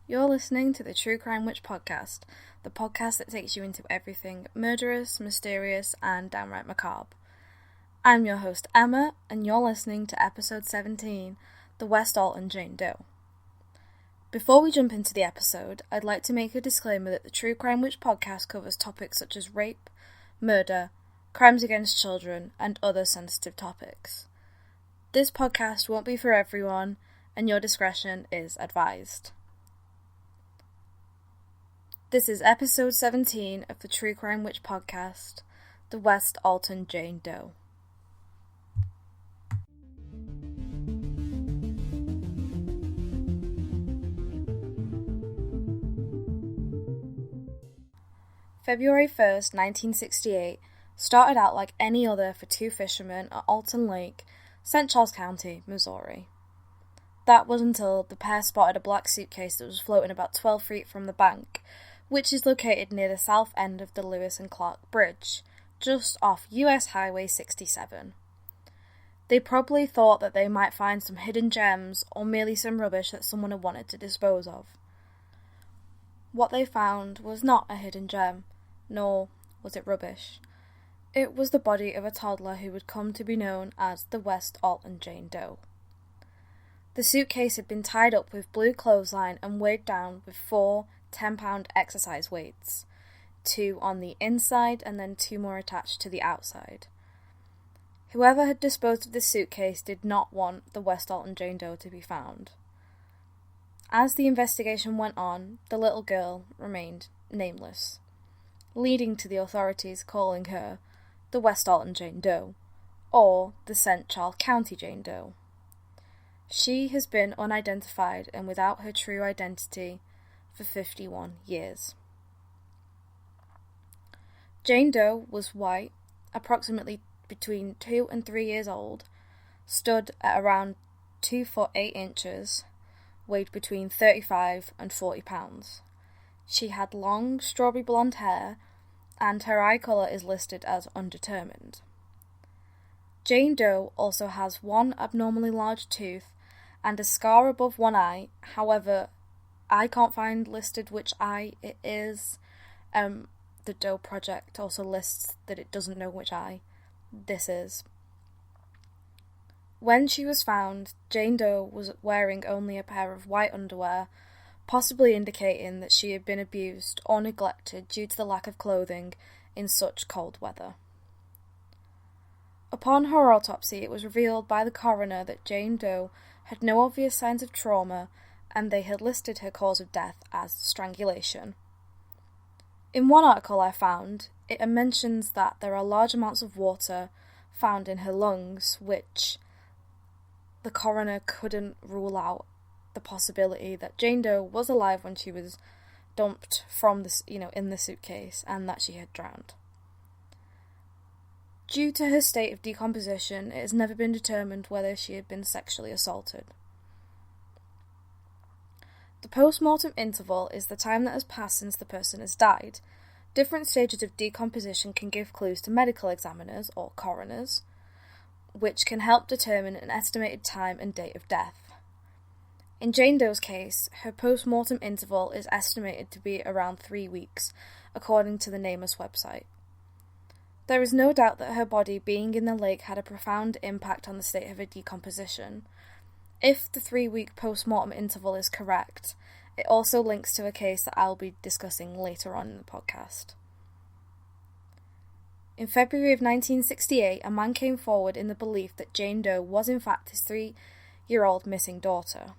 You're listening to the True Crime Witch podcast, the podcast that takes you into everything murderous, mysterious, and downright macabre. I'm your host Emma, and you're listening to episode 17, The West Alton Jane Doe. Before we jump into the episode, I'd like to make a disclaimer that the True Crime Witch podcast covers topics such as rape, murder, crimes against children, and other sensitive topics. This podcast won't be for everyone, and your discretion is advised. This is episode 17 of the True Crime Witch podcast, The West Alton Jane Doe. February 1st, 1968 started out like any other for two fishermen at Alton Lake, St. Charles County, Missouri. That was until the pair spotted a black suitcase that was floating about 12 feet from the bank, which is located near the south end of the Lewis and Clarke Bridge, just off US Highway 67. They probably thought that they might find some hidden gems or merely some rubbish that someone had wanted to dispose of. What they found was not a hidden gem, nor was it rubbish. It was the body of a toddler who would come to be known as the West Alton Jane Doe. The suitcase had been tied up with blue clothesline and weighed down with 4 10-pound exercise weights, 2 on the inside and then 2 more attached to the outside. Whoever had disposed of this suitcase did not want the West Alton Jane Doe to be found. As the investigation went on, the little girl remained nameless, leading to the authorities calling her the West Alton Jane Doe, or the St. Charles County Jane Doe. She has been unidentified and without her true identity for 51 years. Jane Doe was white, approximately between 2 and 3 years old, stood at around 2 foot 8 inches, weighed between 35 and 40 pounds. She had long strawberry blonde hair, and her eye colour is listed as undetermined. Jane Doe also has one abnormally large tooth and a scar above one eye. However, I can't find listed which eye it is. The Doe Project also lists that it doesn't know which eye this is. When she was found, Jane Doe was wearing only a pair of white underwear, possibly indicating that she had been abused or neglected due to the lack of clothing in such cold weather. Upon her autopsy, it was revealed by the coroner that Jane Doe had no obvious signs of trauma, and they had listed her cause of death as strangulation. In one article I found, it mentions that there are large amounts of water found in her lungs, which the coroner couldn't rule out the possibility that Jane Doe was alive when she was dumped from this, in the suitcase, and that she had drowned. Due to her state of decomposition, it has never been determined whether she had been sexually assaulted. The post-mortem interval is the time that has passed since the person has died. Different stages of decomposition can give clues to medical examiners, or coroners, which can help determine an estimated time and date of death. In Jane Doe's case, her post-mortem interval is estimated to be around 3 weeks, according to the NamUs website. There is no doubt that her body being in the lake had a profound impact on the state of her decomposition. If the 3-week post-mortem interval is correct, it also links to a case that I'll be discussing later on in the podcast. In February of 1968, a man came forward in the belief that Jane Doe was in fact his 3-year-old missing daughter.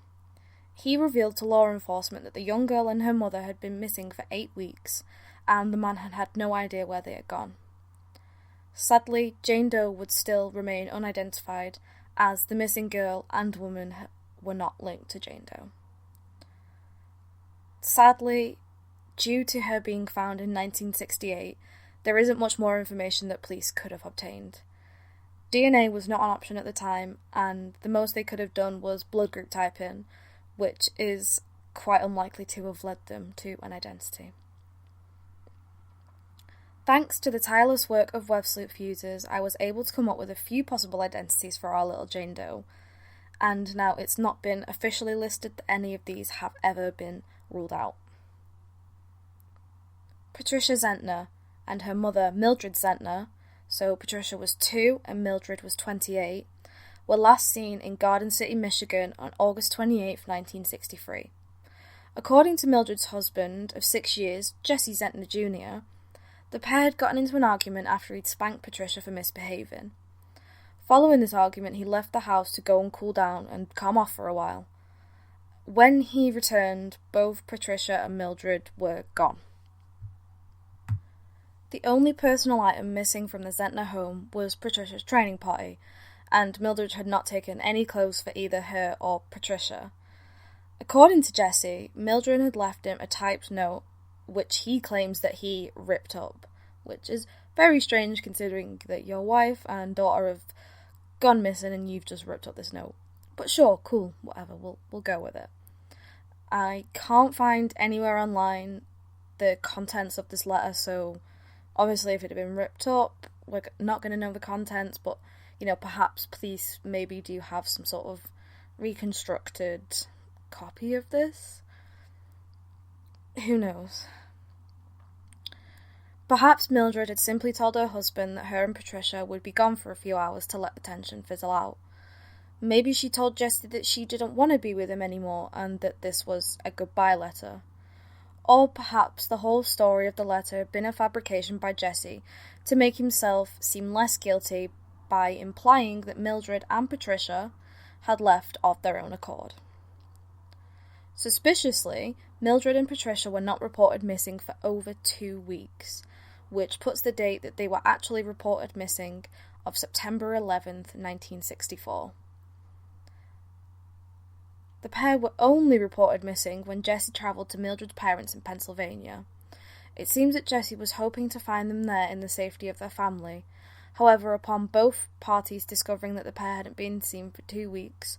He revealed to law enforcement that the young girl and her mother had been missing for 8 weeks, and the man had had no idea where they had gone. Sadly, Jane Doe would still remain unidentified, as the missing girl and woman were not linked to Jane Doe. Sadly, due to her being found in 1968, there isn't much more information that police could have obtained. DNA was not an option at the time, and the most they could have done was blood group typing, which is quite unlikely to have led them to an identity. Thanks to the tireless work of web sleuth users, I was able to come up with a few possible identities for our little Jane Doe, and now it's not been officially listed that any of these have ever been ruled out. Patricia Zentner and her mother Mildred Zentner, so Patricia was 2 and Mildred was 28, were last seen in Garden City, Michigan on August 28, 1963. According to Mildred's husband of 6 years, Jesse Zentner Jr., the pair had gotten into an argument after he'd spanked Patricia for misbehaving. Following this argument, he left the house to go and cool down and calm off for a while. When he returned, both Patricia and Mildred were gone. The only personal item missing from the Zentner home was Patricia's training party, and Mildred had not taken any clothes for either her or Patricia. According to Jesse, Mildred had left him a typed note, which he claims that he ripped up, which is very strange considering that your wife and daughter have gone missing and you've just ripped up this note. But sure, cool, whatever, we'll go with it. I can't find anywhere online the contents of this letter, so obviously if it had been ripped up, we're not going to know the contents, but, perhaps police maybe do have some sort of reconstructed copy of this. Who knows? Perhaps Mildred had simply told her husband that her and Patricia would be gone for a few hours to let the tension fizzle out. Maybe she told Jesse that she didn't want to be with him anymore and that this was a goodbye letter. Or perhaps the whole story of the letter had been a fabrication by Jesse to make himself seem less guilty by implying that Mildred and Patricia had left of their own accord. Suspiciously, Mildred and Patricia were not reported missing for over 2 weeks, which puts the date that they were actually reported missing of September 11th, 1964. The pair were only reported missing when Jesse travelled to Mildred's parents in Pennsylvania. It seems that Jesse was hoping to find them there in the safety of their family. However, upon both parties discovering that the pair hadn't been seen for 2 weeks,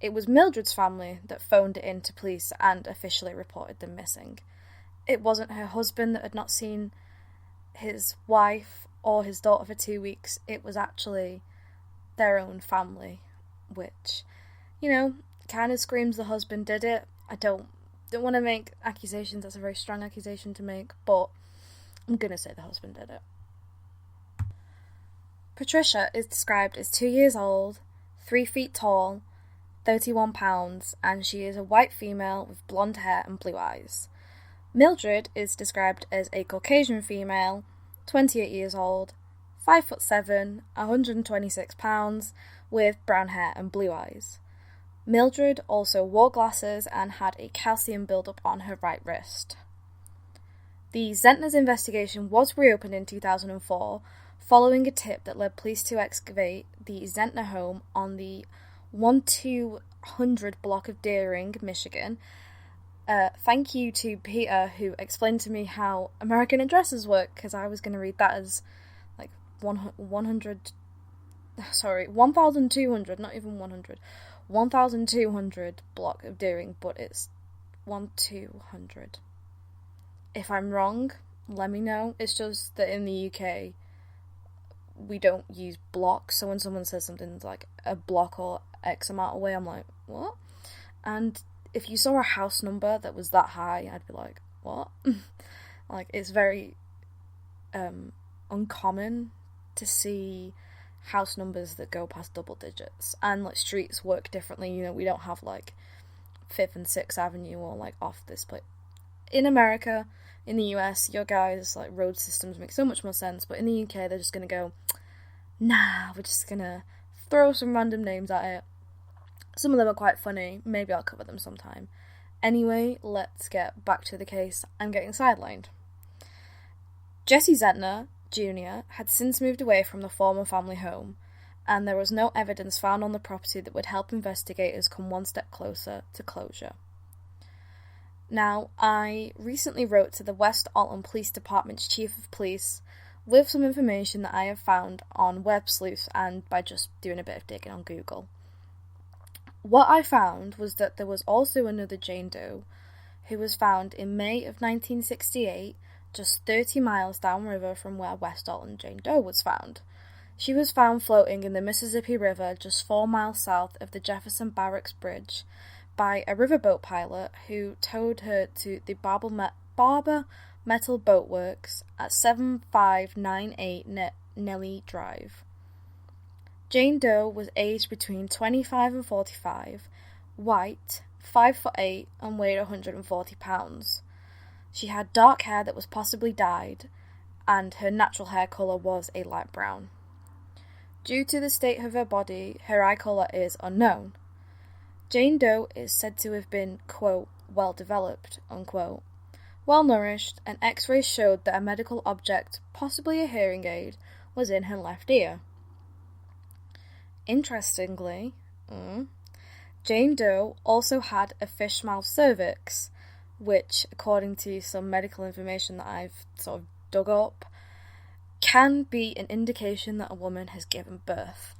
it was Mildred's family that phoned it in to police and officially reported them missing. It wasn't her husband that had not seen his wife or his daughter for 2 weeks. It was actually their own family, which, kind of screams the husband did it. I don't want to make accusations. That's a very strong accusation to make, but I'm going to say the husband did it. Patricia is described as 2 years old, 3 feet tall, 31 pounds, and she is a white female with blonde hair and blue eyes. Mildred is described as a Caucasian female, 28 years old, 5'7", 126 pounds, with brown hair and blue eyes. Mildred also wore glasses and had a calcium buildup on her right wrist. The Zentner's investigation was reopened in 2004, following a tip that led police to excavate the Zentner home on the 1200 block of Deering, Michigan. Thank you to Peter, who explained to me how American addresses work, because I was going to read that as 1,200, not even 100, 1,200 block of Deering, but it's 1,200. If I'm wrong, let me know. It's just that in the UK, we don't use blocks, so when someone says something like a block or X amount away, I'm like, what? And if you saw a house number that was that high, I'd be like, what? It's very uncommon to see house numbers that go past double digits, and streets work differently. We don't have 5th and 6th Avenue or off this place. In America, in the US, your guys' road systems make so much more sense, but in the UK they're just gonna go, nah, we're just gonna throw some random names at it. Some of them are quite funny, maybe I'll cover them sometime. Anyway, let's get back to the case. I'm getting sidelined. Jesse Zentner Jr. had since moved away from the former family home, and there was no evidence found on the property that would help investigators come one step closer to closure. Now, I recently wrote to the West Alton Police Department's Chief of Police with some information that I have found on web sleuths and by just doing a bit of digging on Google. What I found was that there was also another Jane Doe who was found in May of 1968, just 30 miles downriver from where West Alton Jane Doe was found. She was found floating in the Mississippi River just 4 miles south of the Jefferson Barracks Bridge, by a riverboat pilot who towed her to the Barber Metal Boat Works at 7598 Nelly Drive. Jane Doe was aged between 25 and 45, white, 5'8", and weighed 140 pounds. She had dark hair that was possibly dyed, and her natural hair colour was a light brown. Due to the state of her body, her eye colour is unknown. Jane Doe is said to have been, quote, well-developed, unquote, well-nourished, and x-rays showed that a medical object, possibly a hearing aid, was in her left ear. Interestingly, Jane Doe also had a fish-mouth cervix, which, according to some medical information that I've sort of dug up, can be an indication that a woman has given birth.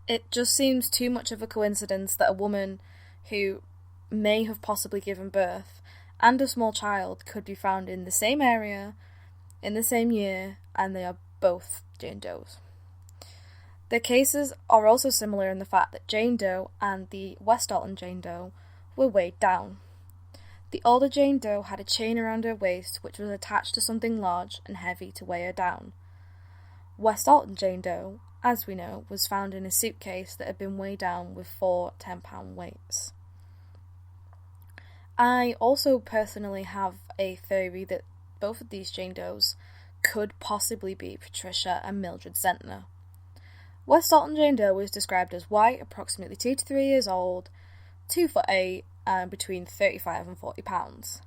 It just seems too much of a coincidence that a woman who may have possibly given birth and a small child could be found in the same area, in the same year, and they are both Jane Does. Their cases are also similar in the fact that Jane Doe and the West Alton Jane Doe were weighed down. The older Jane Doe had a chain around her waist which was attached to something large and heavy to weigh her down. West Alton Jane Doe, as we know, was found in a suitcase that had been weighed down with 4 10-pound weights. I also personally have a theory that both of these Jane Does could possibly be Patricia and Mildred Zentner. West Alton Jane Doe was described as white, approximately 2 to 3 years old, 2'8", and between 35 and 40 pounds.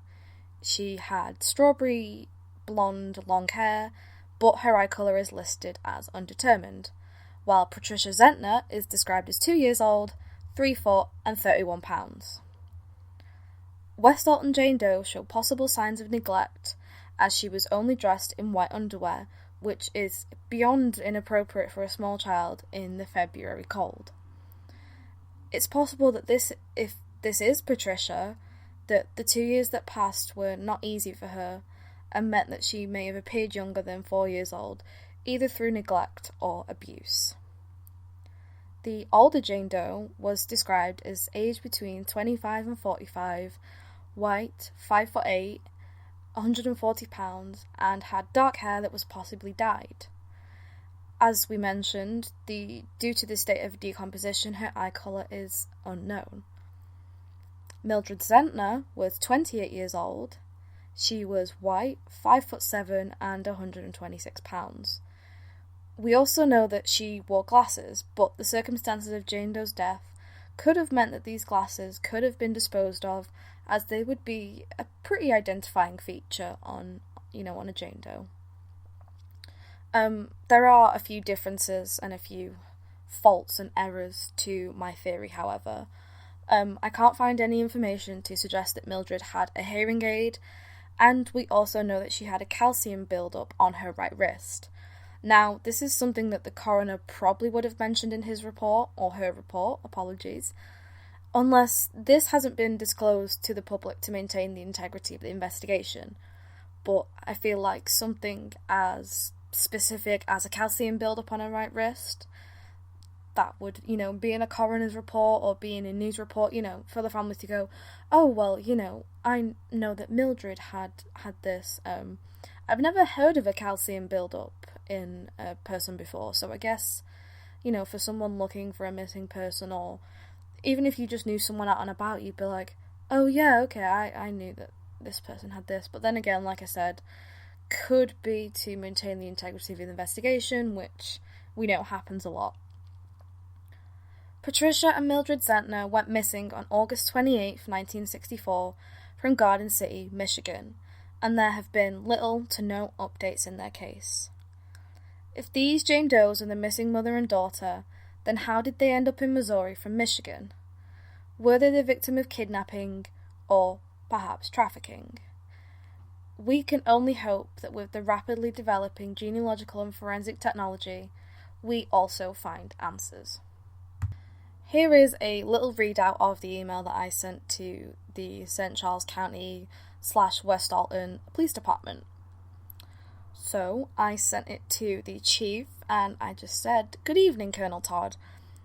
She had strawberry blonde long hair, but her eye colour is listed as undetermined, while Patricia Zentner is described as 2 years old, 3 foot, and 31 pounds. West Alton Jane Doe showed possible signs of neglect, as she was only dressed in white underwear, which is beyond inappropriate for a small child in the February cold. It's possible that if this is Patricia, that the 2 years that passed were not easy for her and meant that she may have appeared younger than 4 years old, either through neglect or abuse. The older Jane Doe was described as aged between 25 and 45, white, 5'8", 140 pounds, and had dark hair that was possibly dyed. As we mentioned, due to the state of decomposition, her eye colour is unknown. Mildred Zentner was 28 years old. She was white, 5'7", and 126 pounds. We also know that she wore glasses, but the circumstances of Jane Doe's death could have meant that these glasses could have been disposed of, as they would be a pretty identifying feature on a Jane Doe. There are a few differences and a few faults and errors to my theory, however. I can't find any information to suggest that Mildred had a hearing aid, and we also know that she had a calcium build-up on her right wrist. Now, this is something that the coroner probably would have mentioned in his report, or her report, apologies, unless this hasn't been disclosed to the public to maintain the integrity of the investigation. But I feel like something as specific as a calcium build-up on her right wrist, that would, be in a coroner's report or be in a news report, for the family to go, oh, well, I know that Mildred had this. I've never heard of a calcium build-up in a person before, so I guess, for someone looking for a missing person, or even if you just knew someone out and about, you'd be like, oh yeah, okay, I knew that this person had this. But then again, like I said, could be to maintain the integrity of the investigation, which we know happens a lot. Patricia and Mildred Zentner went missing on August 28, 1964, from Garden City, Michigan, and there have been little to no updates in their case. If these Jane Does are the missing mother and daughter, then how did they end up in Missouri from Michigan? Were they the victim of kidnapping, or perhaps trafficking? We can only hope that with the rapidly developing genealogical and forensic technology, we also find answers. Here is a little readout of the email that I sent to the St. Charles County / West Alton Police Department. So I sent it to the chief and I just said, "Good evening, Colonel Todd.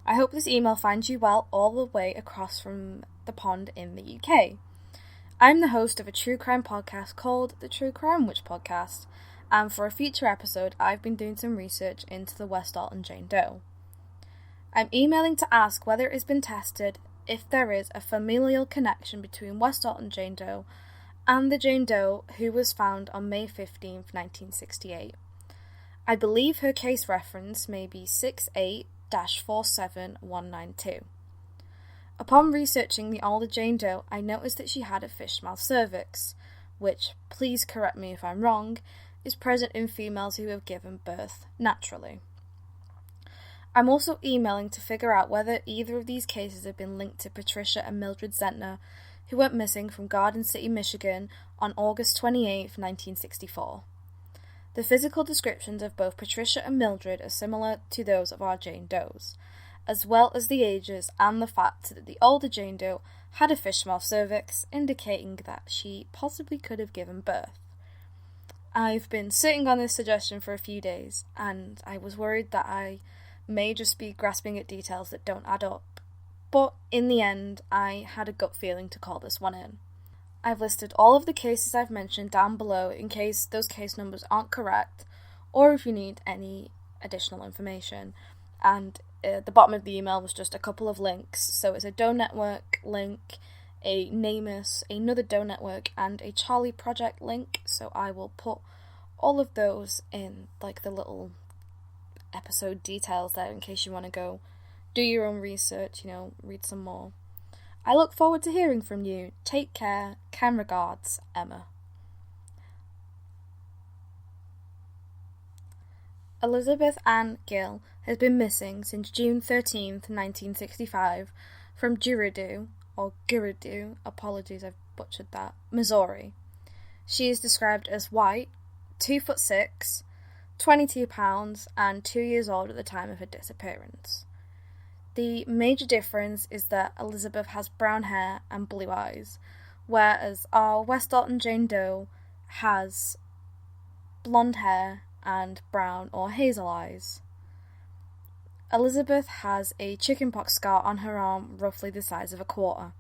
I hope this email finds you well all the way across from the pond in the UK. I'm the host of a true crime podcast called the True Crime Witch Podcast, and for a future episode I've been doing some research into the West Alton Jane Doe. I'm emailing to ask whether it has been tested if there is a familial connection between West Alton Jane Doe and the Jane Doe who was found on May 15, 1968. I believe her case reference may be 68-47192. Upon researching the older Jane Doe, I noticed that she had a fish-mouth cervix, which, please correct me if I'm wrong, is present in females who have given birth naturally. I'm also emailing to figure out whether either of these cases have been linked to Patricia and Mildred Zentner, who went missing from Garden City, Michigan on August 28, 1964. The physical descriptions of both Patricia and Mildred are similar to those of our Jane Does, as well as the ages and the fact that the older Jane Doe had a fish-mouth cervix, indicating that she possibly could have given birth. I've been sitting on this suggestion for a few days, and I was worried that I may just be grasping at details that don't add up, but in the end I had a gut feeling to call this one in. I've listed all of the cases I've mentioned down below in case those case numbers aren't correct, or if you need any additional information, and the bottom of the email was just a couple of links. So it's a Doe Network link, a NamUs, another Doe Network, and a Charlie Project link. So I will put all of those in like the little episode details there in case you want to go do your own research, read some more. I look forward to hearing from you. Take care. Kind regards, Emma. Elizabeth Ann Gill has been missing since June 13th, 1965, from Girardeau, apologies I've butchered that, Missouri. She is described as white, 2'6", 22 pounds, and 2 years old at the time of her disappearance. The major difference is that Elizabeth has brown hair and blue eyes, whereas our West Alton Jane Doe has blonde hair and brown or hazel eyes. Elizabeth has a chickenpox scar on her arm roughly the size of a quarter.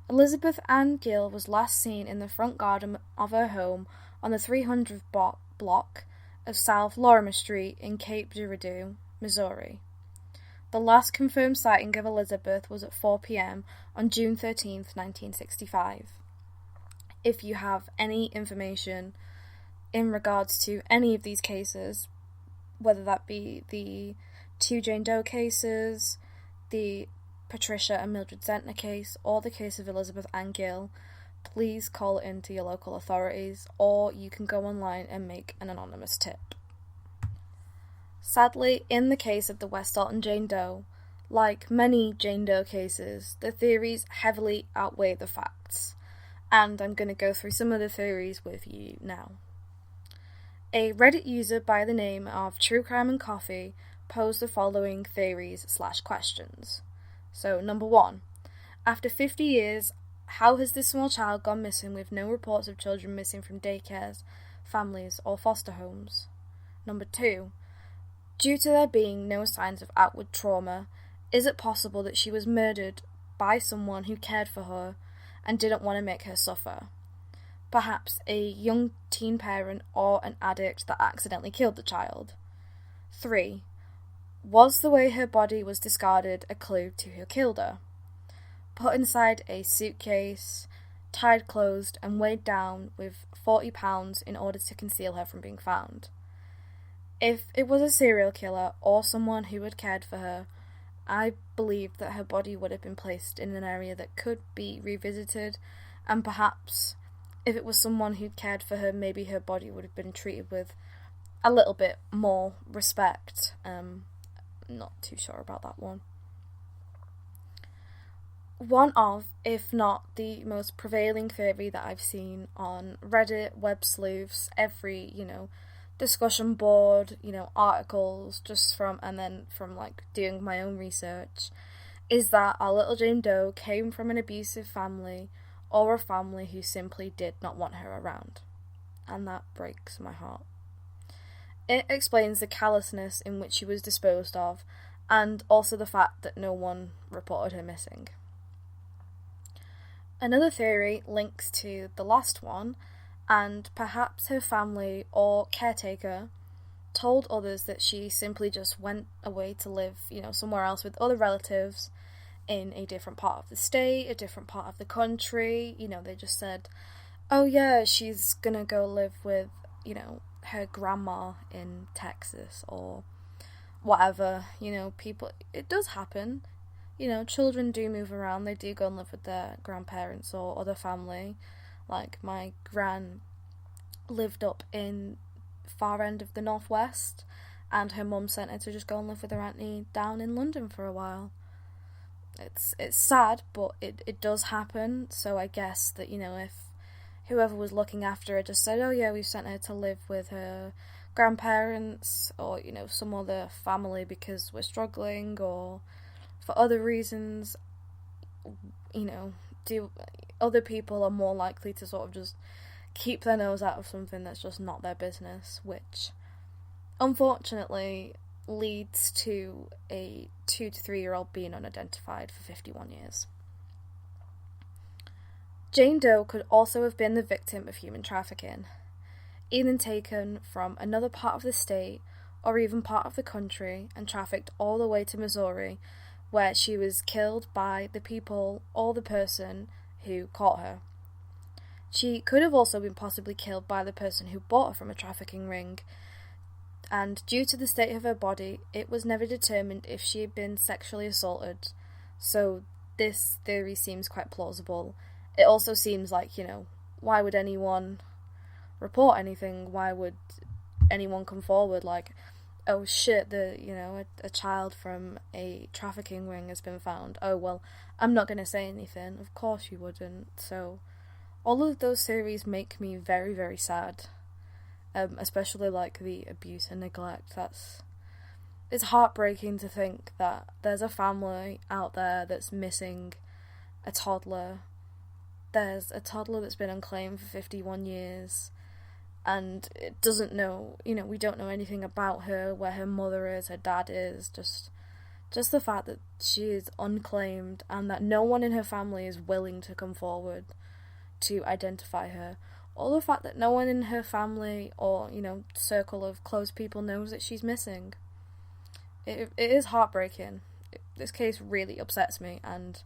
Elizabeth Ann Gill was last seen in the front garden of her home on the 300th block of South Lorimer Street in Cape Girardeau, Missouri. The last confirmed sighting of Elizabeth was at 4 p.m. on June 13, 1965. If you have any information in regards to any of these cases, whether that be the two Jane Doe cases, the Patricia and Mildred Zentner case, or the case of Elizabeth Ann Gill, please call it into your local authorities, or you can go online and make an anonymous tip. Sadly, in the case of the West Alton Jane Doe, like many Jane Doe cases, the theories heavily outweigh the facts, and I'm going to go through some of the theories with you now. A Reddit user by the name of True Crime and Coffee posed the following theories/questions. So, number 1. After 50 years, how has this small child gone missing with no reports of children missing from daycares, families, or foster homes? Number 2. Due to there being no signs of outward trauma, is it possible that she was murdered by someone who cared for her and didn't want to make her suffer? Perhaps a young teen parent or an addict that accidentally killed the child. 3. Was the way her body was discarded a clue to who killed her? Put inside a suitcase, tied closed, and weighed down with 40 pounds in order to conceal her from being found. If it was a serial killer or someone who had cared for her, I believe that her body would have been placed in an area that could be revisited, and perhaps if it was someone who cared for her, maybe her body would have been treated with a little bit more respect. Not too sure about that one. One of, if not the most prevailing theory that I've seen on Reddit, web sleuths, every, discussion board, articles, and then from doing my own research, is that our little Jane Doe came from an abusive family or a family who simply did not want her around. And that breaks my heart. It explains the callousness in which she was disposed of, and also the fact that no one reported her missing. Another theory links to the last one, and perhaps her family or caretaker told others that she simply just went away to live, somewhere else with other relatives in a different part of the state, a different part of the country. They just said, oh yeah, she's gonna go live with, her grandma in Texas or whatever. People, it does happen. Children do move around. They do go and live with their grandparents or other family. Like, my gran lived up in far end of the northwest, and her mum sent her to just go and live with her auntie down in London for a while. It's sad, but it does happen. So I guess that, if whoever was looking after her just said, oh yeah, we've sent her to live with her grandparents or, some other family because we're struggling or for other reasons, other people are more likely to sort of just keep their nose out of something that's just not their business, which unfortunately leads to a 2 to 3 year old being unidentified for 51 years. Jane Doe could also have been the victim of human trafficking, either taken from another part of the state or even part of the country and trafficked all the way to Missouri, where she was killed by the people or the person who caught her. She could have also been possibly killed by the person who bought her from a trafficking ring, and due to the state of her body, it was never determined if she had been sexually assaulted, so this theory seems quite plausible. It also seems like, why would anyone report anything? Why would anyone come forward like, oh shit, a child from a trafficking ring has been found. Oh, well, I'm not going to say anything. Of course you wouldn't. So all of those theories make me very, very sad. Especially like the abuse and neglect. It's heartbreaking to think that there's a family out there that's missing a toddler. There's a toddler that's been unclaimed for 51 years. And it doesn't know, we don't know anything about her, where her mother is, her dad is, just the fact that she is unclaimed and that no one in her family is willing to come forward to identify her, or the fact that no one in her family or, circle of close people knows that she's missing. It is heartbreaking. This case really upsets me, and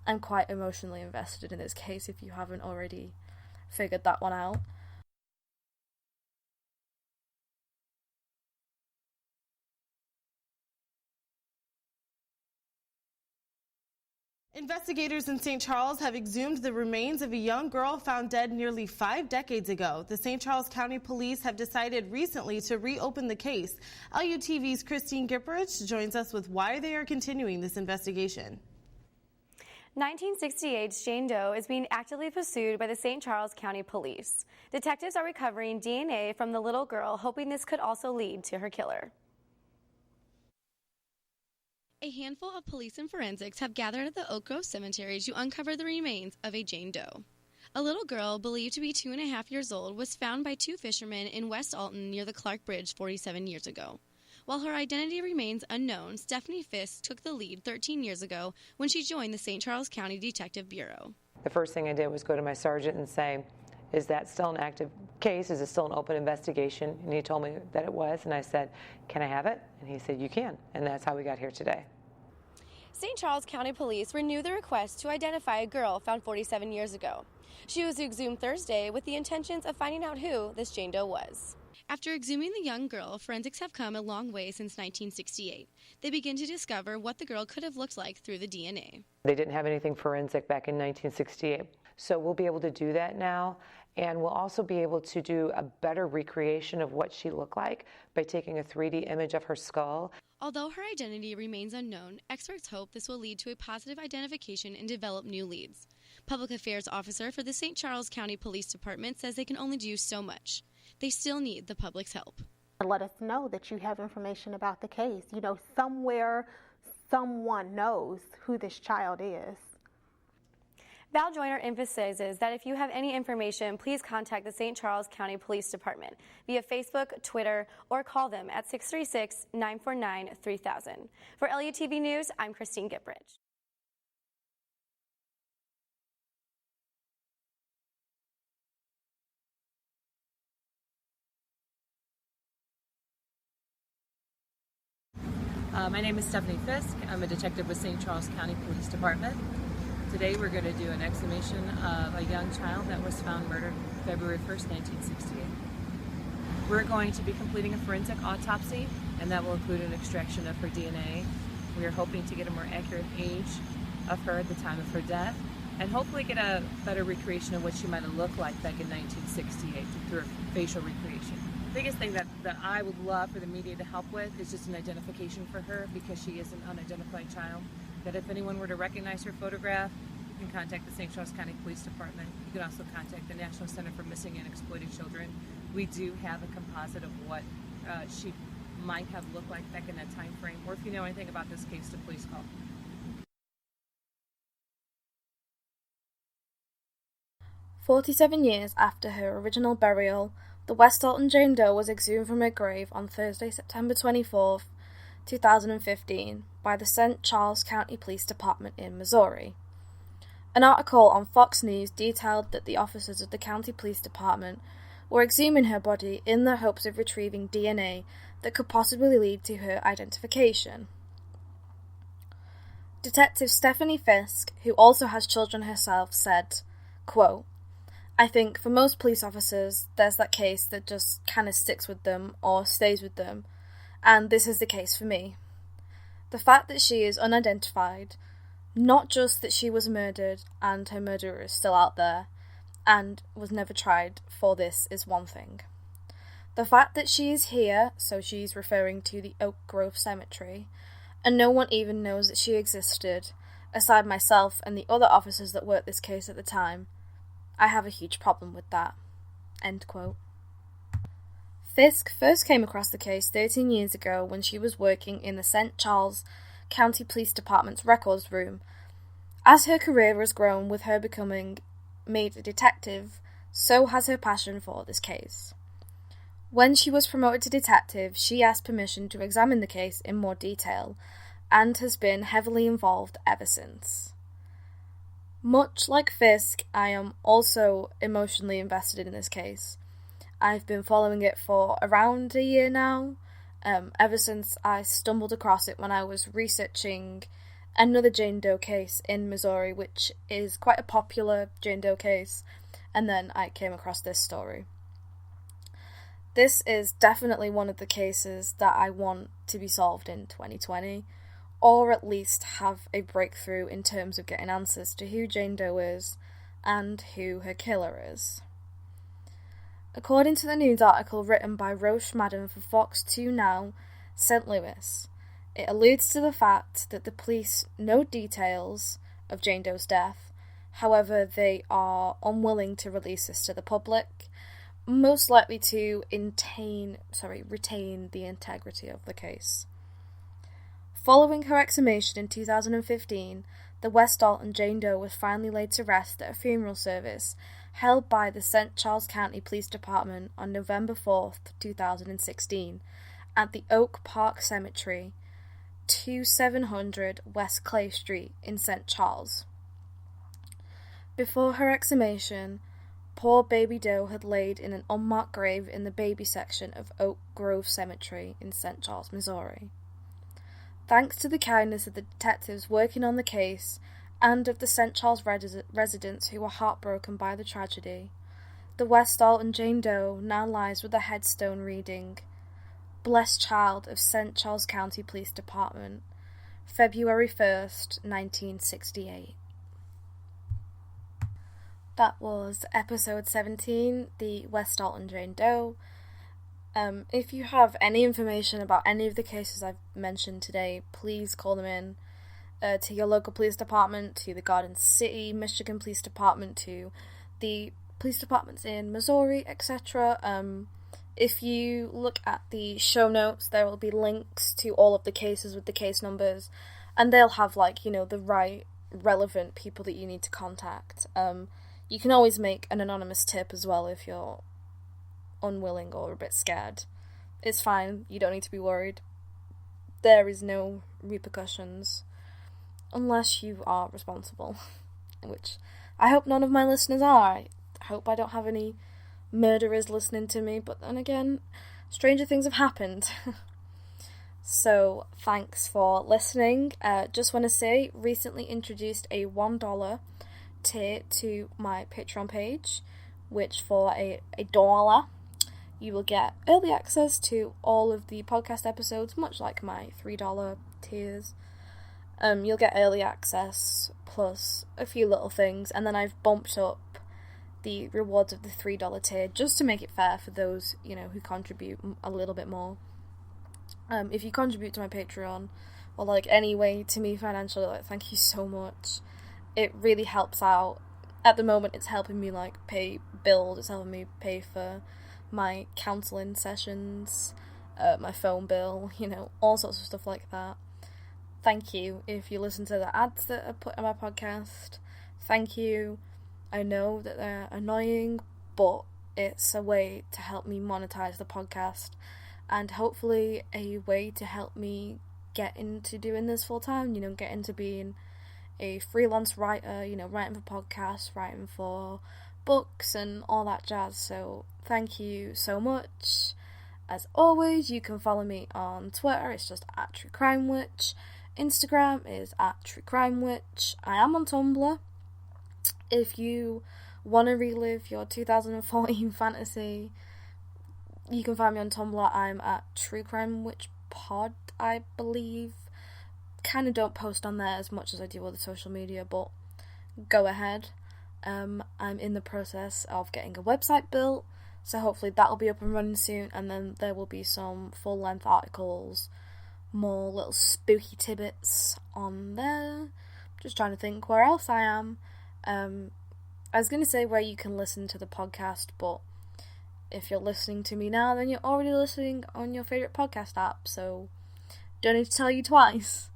I'm quite emotionally invested in this case if you haven't already figured that one out. Investigators in St. Charles have exhumed the remains of a young girl found dead nearly 5 decades ago. The St. Charles County Police have decided recently to reopen the case. LUTV's Christine Gipperich joins us with why they are continuing this investigation. 1968's Jane Doe is being actively pursued by the St. Charles County Police. Detectives are recovering DNA from the little girl, hoping this could also lead to her killer. A handful of police and forensics have gathered at the Oak Grove Cemetery to uncover the remains of a Jane Doe. A little girl, believed to be 2.5 years old, was found by 2 fishermen in West Alton near the Clarke Bridge 47 years ago. While her identity remains unknown, Stephanie Fisk took the lead 13 years ago when she joined the St. Charles County Detective Bureau. The first thing I did was go to my sergeant and say, is that still an active case? Is it still an open investigation? And he told me that it was, and I said, can I have it? And he said, you can, and that's how we got here today. St. Charles County Police renewed the request to identify a girl found 47 years ago. She was exhumed Thursday with the intentions of finding out who this Jane Doe was. After exhuming the young girl, forensics have come a long way since 1968. They begin to discover what the girl could have looked like through the DNA. They didn't have anything forensic back in 1968, so we'll be able to do that now, and we'll also be able to do a better recreation of what she looked like by taking a 3D image of her skull. Although her identity remains unknown, experts hope this will lead to a positive identification and develop new leads. Public Affairs Officer for the St. Charles County Police Department says they can only do so much. They still need the public's help. Let us know that you have information about the case. Somewhere someone knows who this child is. Val Joyner emphasizes that if you have any information, please contact the St. Charles County Police Department via Facebook, Twitter, or call them at 636-949-3000. For LUTV News, I'm Christine Gippridge. My name is Stephanie Fisk. I'm a detective with St. Charles County Police Department. Today we're going to do an exhumation of a young child that was found murdered February 1st, 1968. We're going to be completing a forensic autopsy, and that will include an extraction of her DNA. We are hoping to get a more accurate age of her at the time of her death, and hopefully get a better recreation of what she might have looked like back in 1968 through a facial recreation. The biggest thing that I would love for the media to help with is just an identification for her, because she is an unidentified child. That if anyone were to recognize her photograph, you can contact the St. Charles County Police Department. You can also contact the National Center for Missing and Exploited Children. We do have a composite of what she might have looked like back in that time frame, or if you know anything about this case, to please call. "47 years after her original burial, the West Alton Jane Doe was exhumed from her grave on Thursday, September 24th, 2015, by the St. Charles County Police Department in Missouri. An article on Fox News detailed that the officers of the County Police Department were exhuming her body in the hopes of retrieving DNA that could possibly lead to her identification. Detective Stephanie Fisk, who also has children herself, said, quote, "I think for most police officers, there's that case that just kind of sticks with them or stays with them, and this is the case for me. The fact that she is unidentified, not just that she was murdered and her murderer is still out there and was never tried for this, is one thing. The fact that she is here," so she's referring to the Oak Grove Cemetery, "and no one even knows that she existed, aside myself and the other officers that worked this case at the time, I have a huge problem with that." End quote. Fisk first came across the case 13 years ago when she was working in the St. Charles County Police Department's records room. As her career has grown with her becoming made a detective, so has her passion for this case. When she was promoted to detective, she asked permission to examine the case in more detail, and has been heavily involved ever since. Much like Fisk, I am also emotionally invested in this case. I've been following it for around a year now, ever since I stumbled across it when I was researching another Jane Doe case in Missouri, which is quite a popular Jane Doe case, and then I came across this story. This is definitely one of the cases that I want to be solved in 2020, or at least have a breakthrough in terms of getting answers to who Jane Doe is and who her killer is. According to the news article written by Roche Madden for Fox 2 Now, St. Louis, it alludes to the fact that the police know details of Jane Doe's death, however they are unwilling to release this to the public, most likely to retain the integrity of the case. Following her exhumation in 2015, the West Alton Jane Doe was finally laid to rest at a funeral service held by the St. Charles County Police Department on November 4th, 2016, at the Oak Park Cemetery, 2700 West Clay Street in St. Charles. Before her exhumation, poor baby Doe had laid in an unmarked grave in the baby section of Oak Grove Cemetery in St. Charles, Missouri. Thanks to the kindness of the detectives working on the case and of the St. Charles residents who were heartbroken by the tragedy, the West Alton Jane Doe now lies with a headstone reading, "Blessed Child of St. Charles County Police Department, February 1st, 1968. That was episode 17, the West Alton Jane Doe. If you have any information about any of the cases I've mentioned today, please call them in to your local police department, to the Garden City, Michigan Police Department, to the police departments in Missouri, etc. If you look at the show notes, there will be links to all of the cases with the case numbers, and they'll have, the right relevant people that you need to contact. You can always make an anonymous tip as well if you're unwilling or a bit scared. It's fine, you don't need to be worried. There is no repercussions unless you are responsible, which I hope none of my listeners are. I hope I don't have any murderers listening to me, but then again, stranger things have happened. So, thanks for listening. Just want to say, recently introduced a $1 tier to my Patreon page, which for a $1, you will get early access to all of the podcast episodes, much like my $3 tiers. You'll get early access, plus a few little things, and then I've bumped up the rewards of the $3 tier, just to make it fair for those, who contribute a little bit more. If you contribute to my Patreon, or any way to me financially, thank you so much. It really helps out. At the moment, it's helping me pay bills, it's helping me pay for my counselling sessions, my phone bill, all sorts of stuff like that. Thank you if you listen to the ads that are put on my podcast. Thank you. I know that they're annoying, but it's a way to help me monetize the podcast, and hopefully a way to help me get into doing this full time, get into being a freelance writer, writing for podcasts, writing for books and all that jazz. So thank you so much. As always, you can follow me on Twitter, it's just @TrueCrimeWitch. Instagram is @TrueCrimeWitch. I am on Tumblr. If you want to relive your 2014 fantasy, you can find me on Tumblr. I'm at TrueCrimeWitchPod, I believe. Kind of don't post on there as much as I do other social media, but go ahead. I'm in the process of getting a website built, so hopefully that'll be up and running soon, and then there will be some full-length articles, more little spooky tidbits on there. Just trying to think where else I am. I was going to say where you can listen to the podcast, but if you're listening to me now, then you're already listening on your favourite podcast app, so don't need to tell you twice.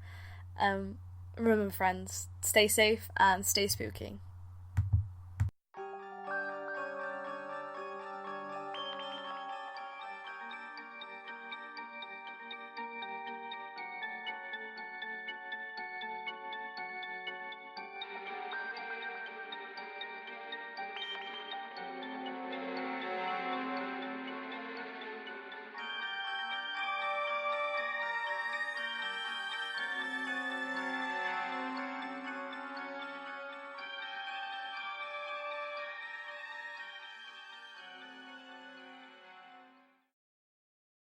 Remember, friends, stay safe and stay spooky.